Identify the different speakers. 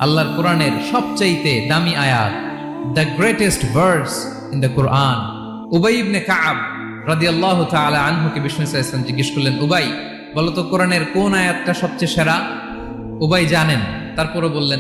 Speaker 1: আল্লাহর কোরআনের সবচাইতে দামি আয়াত, the greatest verse in the Quran. উবাই ইবনে কাআব রাদিয়াল্লাহু তাআলা আনহুকে বিষ্ণু সাল্লাল্লাহু আলাইহি ওয়াসাল্লাম জিজ্ঞেস করলেন, উবাই বলো তো কোরআনের কোন আয়াতটা সবচেয়ে সেরা? উবাই জানেন, তারপরে বললেন